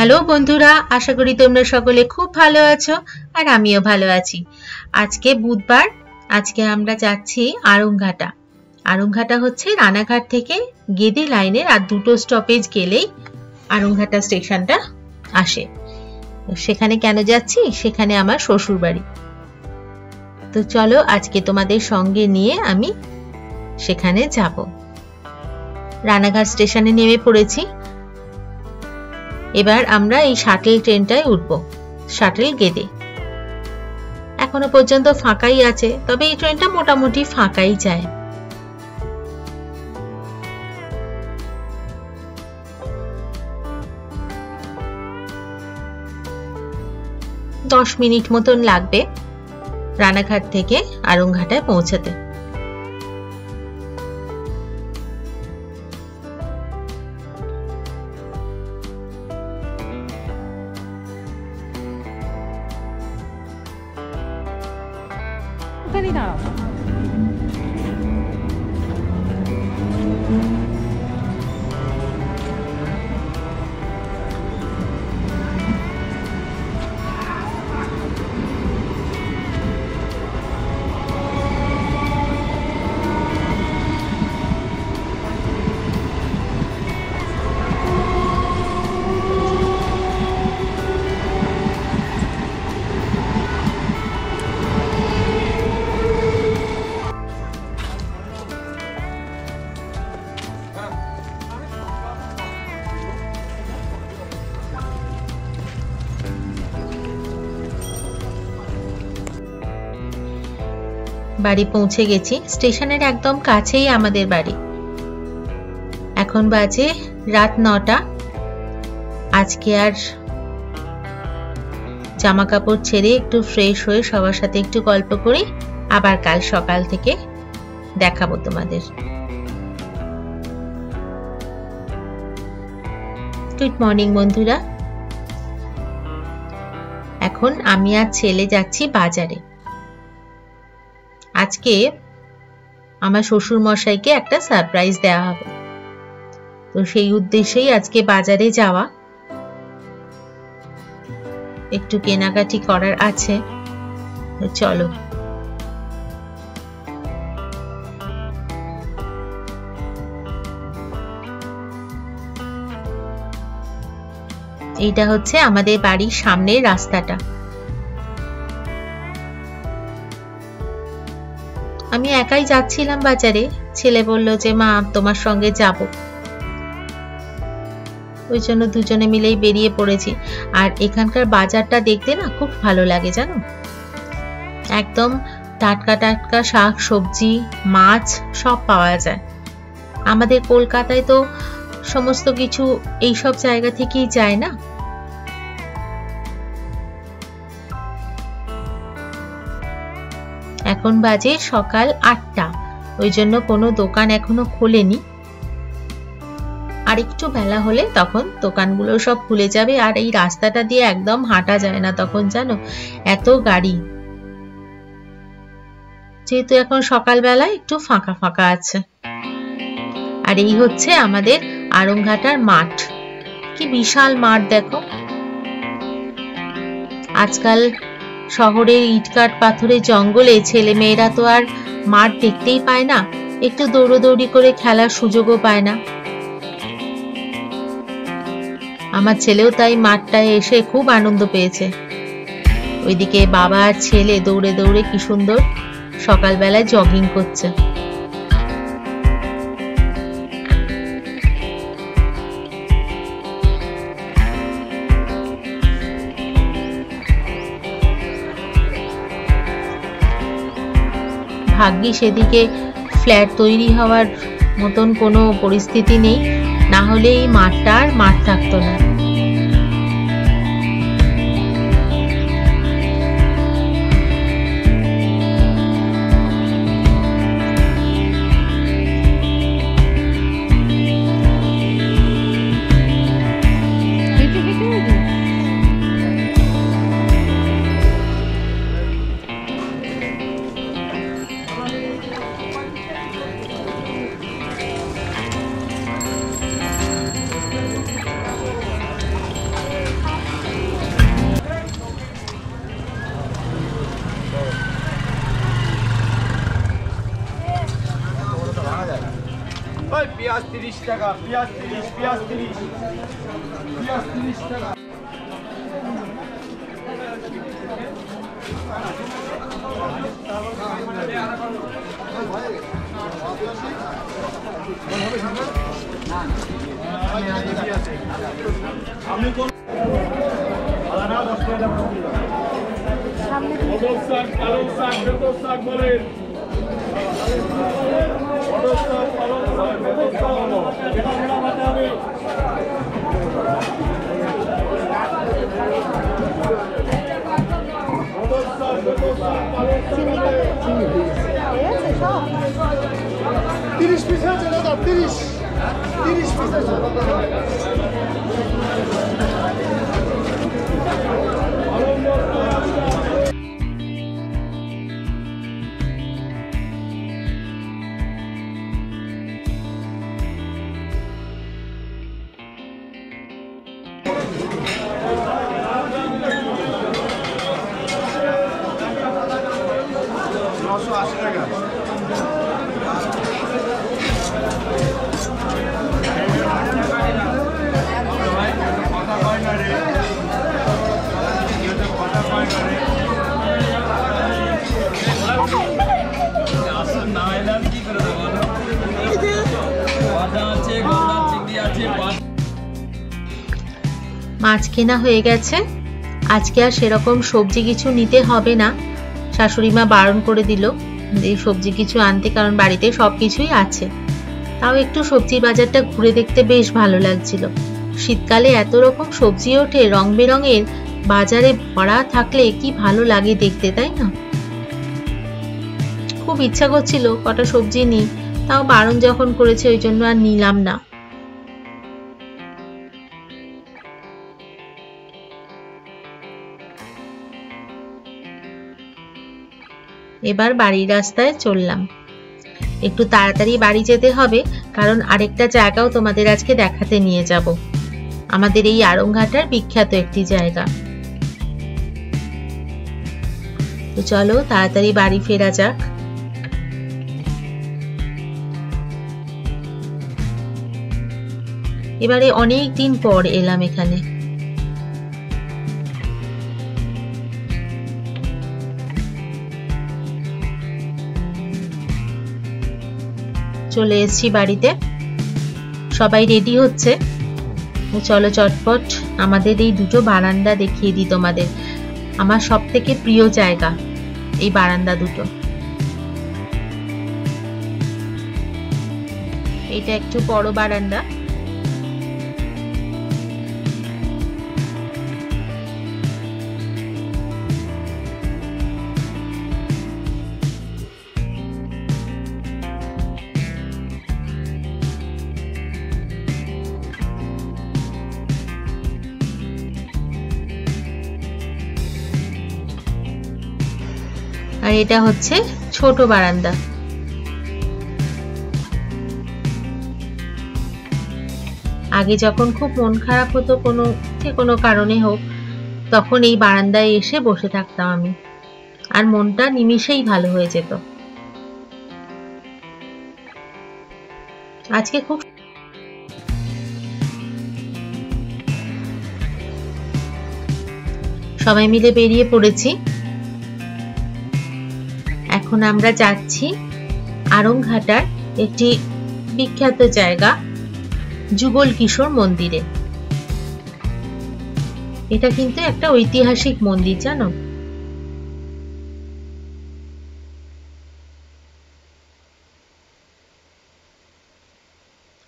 Hello বন্ধুরা, আশা করি তোমরা সকলে খুব ভালো আছো আর আমিও ভালো আছি। আজকে বুধবার, আজকে আমরা যাচ্ছি আড়ংঘাটা। আড়ংঘাটা হচ্ছে রানাঘাট থেকে গেদে লাইনের আর দুটো স্টপেজ গেলেই আড়ংঘাটা স্টেশনটা আসে। সেখানে কেন যাচ্ছি? সেখানে আমার শ্বশুর বাড়ি। তো চলো আজকে তোমাদের সঙ্গে নিয়ে আমি সেখানে যাব। রানাঘাট স্টেশনে নেমে পড়েছি। এবার আমরা এই শাটল ট্রেনটায় উঠব, শাটল গেদে। এখনো পর্যন্ত ফাঁকাই আছে, তবে এই ট্রেনটা মোটামুটি ফাঁকাই যায়। দশ মিনিট মতন লাগবে রানাঘাট থেকে আড়ংঘাটায় পৌঁছাতে। বাড়ি পৌঁছে গেছি। স্টেশনের একদম কাছেই আমাদের বাড়ি। এখন বাজে রাত 9টা। আজকে আর জামা কাপড় ছেড়ে একটু ফ্রেশ হয়ে সবার সাথে একটু গল্প করি, আবার কাল সকাল থেকে দেখাবো তোমাদের। গুড মর্নিং বন্ধুরা। এখন আমি আর ছেলে যাচ্ছি বাজারে। আজকে আমার শ্বশুর মশাইকে একটা সারপ্রাইজ দেওয়া হবে, তো সেই উদ্দেশ্যেই আজকে বাজারে যাওয়া। একটু কেনাকাটি করার আছে, তো চলো। এইটা হচ্ছে আমাদের বাড়ির সামনের রাস্তাটা। আমি একাই যাচ্ছিলাম বাজারে, ছেলে বলল যে মা তোমার সঙ্গে যাব, ওই জন্য দুজনে মিলেই বেরিয়ে পড়েছি। আর এখানকার বাজারটা দেখতে না খুব ভালো লাগে জানো, একদম টাটকা টাটকা শাক সবজি মাছ সব পাওয়া যায়। আমাদের কলকাতায় তো সমস্ত কিছু এইসব জায়গা থেকেই যায় না। এখন বাজে সকাল 8টা, ওই জন্য কোনো দোকান এখনো খোলেনি। আর একটু বেলা হলে তখন দোকানগুলো সব খুলে যাবে। আর এই রাস্তাটা দিয়ে একদম হাঁটা যায় না তখন, জানো, এত গাড়ি। যেহেতু এখন সকালবেলায় একটু ফাঁকা ফাঁকা আছে। আর এই হচ্ছে আমাদের আড়ংঘাটার মাঠ। কি বিশাল মাঠ দেখো। আজকাল শহরের ইটকাট পাথরের জঙ্গলে ছেলে মেয়েরা তো আর মাঠ দেখতেই পায় না, একটু দৌড়োদৌড়ি করে খেলার সুযোগও পায় না। আমার ছেলেও তাই মাঠটায় এসে খুব আনন্দ পেয়েছে। ওইদিকে বাবা আর ছেলে দৌড়ে দৌড়ে কি সুন্দর সকালবেলায় জগিং করছে। ভাগ্যিস এদিকে ফ্ল্যাট তৈরি হওয়ার মতন কোনো পরিস্থিতি নেই, না হলে এই মাঠটা আর মাঠ থাকতো না। পেঁয়াজ 30 টাকা, পেঁয়াজ 30, পেঁয়াজ 30, পেঁয়াজ 30 টাকা। আপনি কোন আলাদা 10 টাকা সামনে কদর শাক, পালং শাক, বেতর শাক বলেন। কদর শাক, পালং শাক, বেতর শাক হলো এটা মেলা বাটা হবে। কদর শাক, বেতর শাক, পালং শাক চিনি আছে সব 30 পিস আছে দাদা, 30 পিস আছে। মাছ কেনা হয়ে গেছে। আজকে আর সেরকম সবজি কিছু নিতে হবে না, শাশুড়ি মা বারণ করে দিল যে সবজি কিছু আনতে, কারণ বাড়িতে সবকিছুই আছে। তাও একটু সবজি বাজারটা ঘুরে দেখতে বেশ ভালো লাগছিল। শীতকালে এত রকম সবজি ওঠে, রং বেরঙের, বাজারে ভরা থাকলে কি ভালো লাগে দেখতে, তাই না? খুব ইচ্ছা করছিল কটা সবজি নিই, তাও বারণ যখন করেছে ওই জন্য আর নিলাম না। এবার বাড়ির রাস্তায় চললাম। একটু তাড়াতাড়ি বাড়ি যেতে হবে, কারণ আরেকটা জায়গাও তোমাদের আজকে দেখাতে নিয়ে যাব। আমাদের এই আড়ংঘাটার বিখ্যাত একটি জায়গা। তো চলো তাড়াতাড়ি বাড়ি ফেরা যাক। এবারে অনেক দিন পর এলাম এখানে। চলে এসেছি বাড়িতে, সবাই রেডি হচ্ছে। চলো চটপট আমাদের এই দুটো বারান্দা দেখিয়ে দিই তোমাদের। আমার সব থেকে প্রিয় জায়গা এই বারান্দা দুটো। এটা একটু বড় বারান্দা। আর এটা হচ্ছে ছোট বারান্দা। আগে যখন খুব মন খারাপ হতো কোনো কারণে হোক, তখন এই বারান্দায় এসে বসে থাকতাম আমি, আর মনটা নিমিষেই ভালো হয়ে যেত। আজকে খুব সবাই মিলে বেরিয়ে পড়েছি। এখন আমরা যাচ্ছি আড়ংঘাটার একটি বিখ্যাত জায়গা যুগল কিশোর মন্দিরে। এটা কিন্তু একটা ঐতিহাসিক মন্দির, জানো?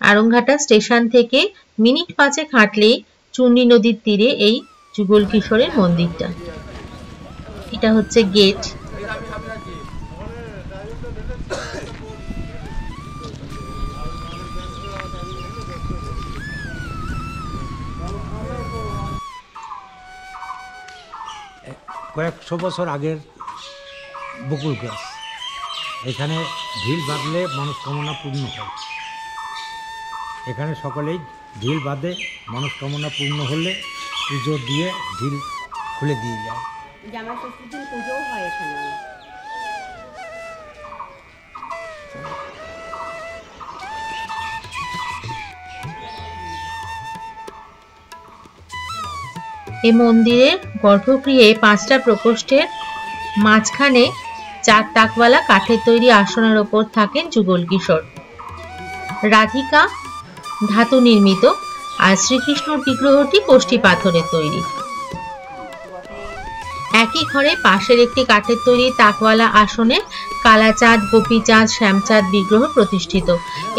আড়ংঘাটা স্টেশন থেকে মিনিট 5 হাঁটলেই চূর্ণী নদীর তীরে এই যুগল কিশোরের মন্দিরটা। এটা হচ্ছে গেট। কয়েকশো বছর আগের বকুল গাছ, এখানে ঢিল বাঁধলে মনস্কামনা পূর্ণ হয়। এখানে সকলেই ঢিল বাঁধে, মনস্কামনা পূর্ণ হলে পুজো দিয়ে ঢিল খুলে দিয়ে যায়। জামাই ষষ্ঠীর দিন পুজোও হয় এখানে। এই মন্দিরের গর্ভগৃহে 5টা প্রকোষ্ঠের মাঝখানে 4 তাকওয়ালা কাঠের তৈরি আসনের ওপর থাকেন যুগল কিশোর। রাধিকা ধাতু নির্মিত আর শ্রীকৃষ্ণর বিগ্রহটি কোষ্ঠী পাথরের তৈরি। একই ঘরে পাশের একটি কাঠের তৈরি তাকওয়ালা আসনে কালাচাঁদ, গোপীচাঁদ, শ্যামচাঁদ বিগ্রহ প্রতিষ্ঠিত।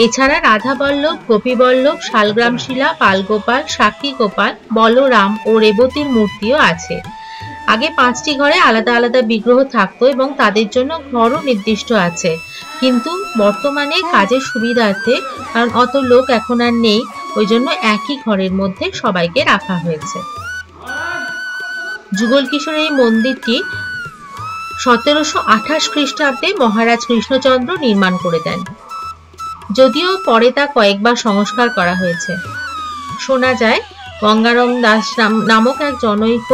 এছাড়া রাধাবল্লভ, গোপীবল্লভ, শালগ্রামশিলা, পালগোপাল, সাক্ষী গোপাল, বলরাম ও রেবতীর মূর্তিও আছে। আগে 5টি ঘরে আলাদা আলাদা বিগ্রহ থাকতো এবং তাদের জন্য ঘরও নির্দিষ্ট আছে, কিন্তু বর্তমানে কাজের সুবিধার্থে, কারণ অত লোক এখন আর নেই, ওই জন্য একই ঘরের মধ্যে সবাইকে রাখা হয়েছে। যুগল কিশোরের এই মন্দিরটি 1728 খ্রিস্টাব্দে মহারাজ কৃষ্ণচন্দ্র নির্মাণ করে দেন, যদিও পরে তা কয়েকবার সংস্কার করা হয়েছে। শোনা যায় গঙ্গারাম দাস নামক এক জনৈক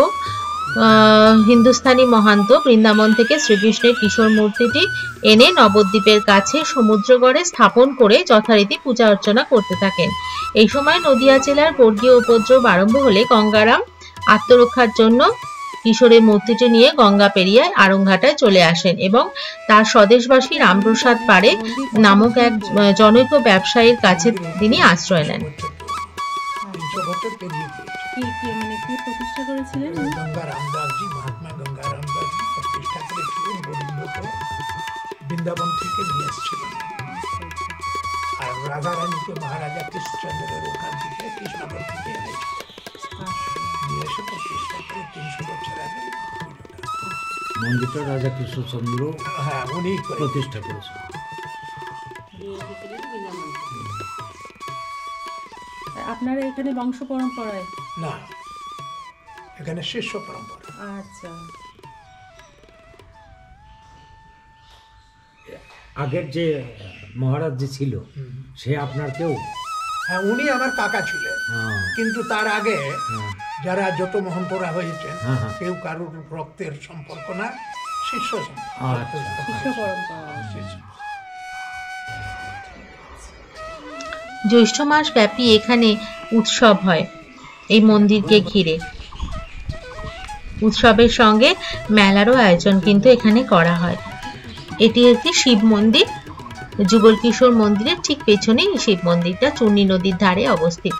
হিন্দুস্তানি মহান্ত বৃন্দাবন থেকে শ্রীকৃষ্ণের কিশোর মূর্তিটি এনে নবদ্বীপের কাছে সমুদ্রগড়ে স্থাপন করে যথারীতি পূজা অর্চনা করতে থাকেন। এই সময় নদিয়া জেলার বর্গীয় উপদ্রব আরম্ভ হলে গঙ্গারাম আত্মরক্ষার জন্য কিশোরের মূর্তিটি নিয়ে গঙ্গা পেরিয়ে আরংঘাটায় চলে আসেন এবং তার স্বদেশবাসী রামপ্রসাদ পাড়ে নামক এক জনৈক ব্যবসায়ীর কাছে তিনি আশ্রয় নেন। কি প্রতিষ্ঠা করেছিলেন? গঙ্গা রামদাসজি, মহাত্মা গঙ্গা রামদাসজি প্রতিষ্ঠা করেছিলেন। গোবিন্দকে বৃন্দাবন থেকে নিয়ে এসেছিলেন, আর রাধারানীকে মহারাজা কৃষ্ণচন্দ্রের ওখান থেকে কৃষ্ণগড় থেকে এনেছিলেন, নিয়ে এসে প্রতিষ্ঠা করে 300 বছর আগে মন্দিরটা রাজা কৃষ্ণচন্দ্র উনি প্রতিষ্ঠা করেছেন। আপনারা এখানে বংশ পরম্পরায়? না, এখানে শিষ্য পরম্পরা। আচ্ছা। আগের যে মহারাজ যে ছিল সে আপনার কেউ? হ্যাঁ, উনি আমার কাকা ছিলেন, কিন্তু তার আগে যারা যত মহন্তরা হয়েছেন কেউ কারোর রক্তের সম্পর্ক না, শিষ্য পরম্পরা। জ্যৈষ্ঠ মাস ব্যাপী এখানে উৎসব হয় এই মন্দিরকে ঘিরে। উৎসবের সঙ্গে মেলারও আয়োজন কিন্তু এখানে করা হয়। এটি একটি শিব মন্দির। যুগল কিশোর মন্দিরের ঠিক পেছনেই শিব মন্দিরটা চূর্ণী নদীর ধারে অবস্থিত।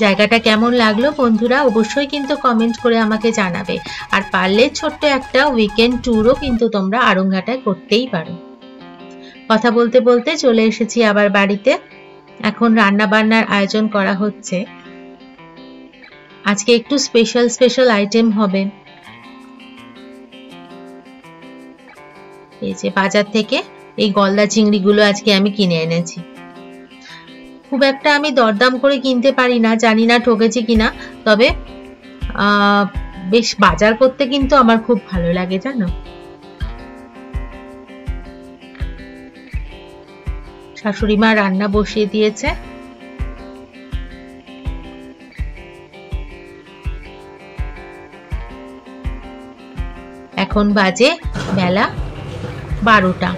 জায়গাটা কেমন লাগলো বন্ধুরা অবশ্যই কিন্তু কমেন্ট করে আমাকে জানাবে, আর পারলে ছোট্ট একটা উইকেন্ড ট্যুরও কিন্তু তোমরা আরংঘাটায় করতেই পারো। কথা বলতে বলতে চলে এসেছি আবার বাড়িতে। এখন রান্না বান্নার আয়োজন করা হচ্ছে। আজকে একটু স্পেশাল আইটেম হবে। এই যে বাজার থেকে এই গলদা চিংড়িগুলো আজকে আমি কিনে এনেছি। খুব একটা আমি দরদাম করে কিনতে পারি না, জানি না ঠকেছি কিনা, তবে বেশ বাজার করতে কিন্তু আমার খুব ভালো লাগে জানো। শাশুড়ি মা রান্না বসিয়ে দিয়েছে। এখন বাজে বেলা 12টা।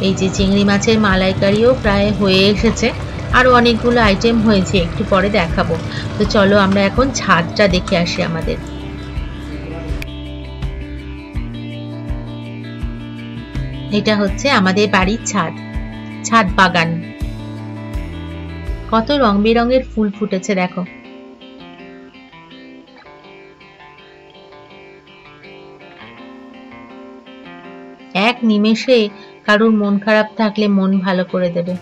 এই যে চিংড়ি মাছের মালাইকারিও প্রায় হয়ে এসেছে, আরো অনেকগুলো আইটেম হয়েছে, একটু পরে দেখাবো। তো চলো আমরা এখন ছাদটা দেখে আসি আমাদের। এটা হচ্ছে আমাদের বাড়ির ছাদ বাগান। কত রং বেরঙের ফুল ফুটেছে দেখো। এক নিমেষে কারোর মন খারাপ থাকলে মন ভালো করে দেবে।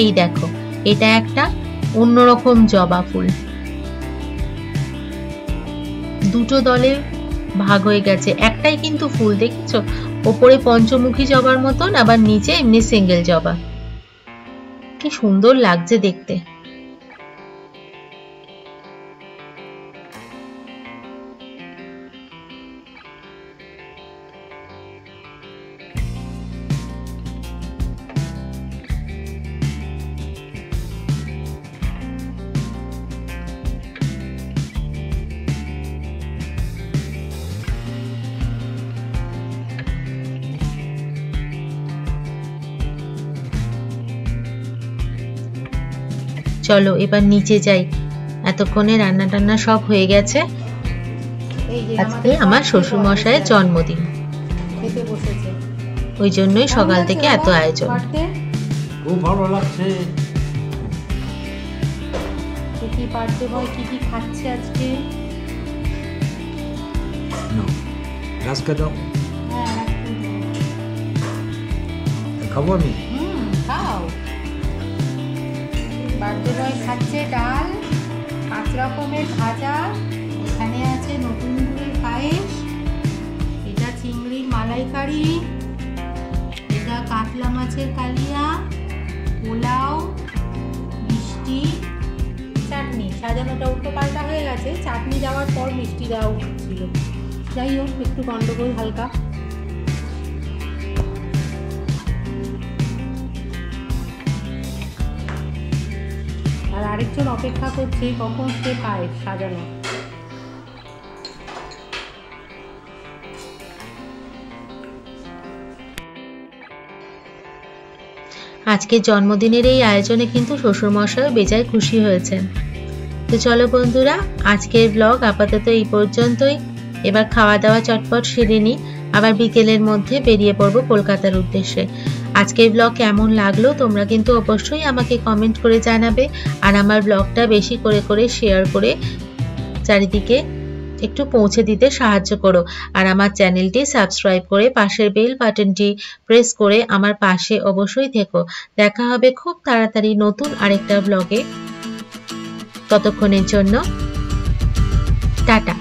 এই দেখো, এটা একটা অন্যরকম জবা ফুল। দুটো দলে ভাগ হয়ে গেছে, একটাই কিন্তু ফুল দেখেছো, ওপরে পঞ্চমুখী জবার মতন, আবার নিচে এমনি সিঙ্গেল জবা। কি সুন্দর লাগছে দেখতে। চলো এবার নিচে যাই, এতক্ষণে রান্না টান্না সব হয়ে গেছে। আজকে আমার শ্বশুর মশাইয়ের জন্মদিন, খেতে বসেছে। ওই জন্যই সকাল থেকে এত আয়োজন। খুব ভালো লাগছে। কি বার্থডে বয় কি কি খাচ্ছে আজকে? আজকে তো হ্যাঁ খাবো আমি। খাও। বার্থডে বয় খাচ্ছে ডাল, 5 রকমের ভাজা, এখানে আছে নতুন গুড়ের পায়েস, এটা চিংড়ির মালাইকারি, এটা কাতলা মাছের কালিয়া, পোলাও, মিষ্টি, চাটনি। সাজানোটা উল্টো পাল্টা হয়ে গেছে, চাটনি দেওয়ার পর মিষ্টি দেওয়া উচিত ছিল। যাই হোক, একটু গন্ডগোল হালকা। আর আরেকজন অপেক্ষা করছে কখন সে পায় সাজানো। আজকে জন্মদিনের এই আয়োজনে কিন্তু শ্বশুরমশাইও বেজায় খুশি হয়েছেন। তো চলো বন্ধুরা, আজকের ব্লগ আপাতত এই পর্যন্তই। এবার খাওয়া দাওয়া চটপট সেরে নিই, আবার বিকেলের মধ্যে বেরিয়ে পড়বো কলকাতার উদ্দেশ্যে। আজকের ব্লগ কেমন লাগলো তোমরা কিন্তু অবশ্যই আমাকে কমেন্ট করে জানাবে, আর আমার ব্লগটা বেশি করে করে শেয়ার করে চারিদিকে একটু পৌঁছে দিতে সাহায্য করো। আর আমার চ্যানেলটি সাবস্ক্রাইব করে পাশের বেল বাটনটি প্রেস করে আমার পাশে অবশ্যই থেকো। দেখা হবে খুব তাড়াতাড়ি নতুন আরেকটা ব্লগে। ততক্ষণের জন্য টাটা।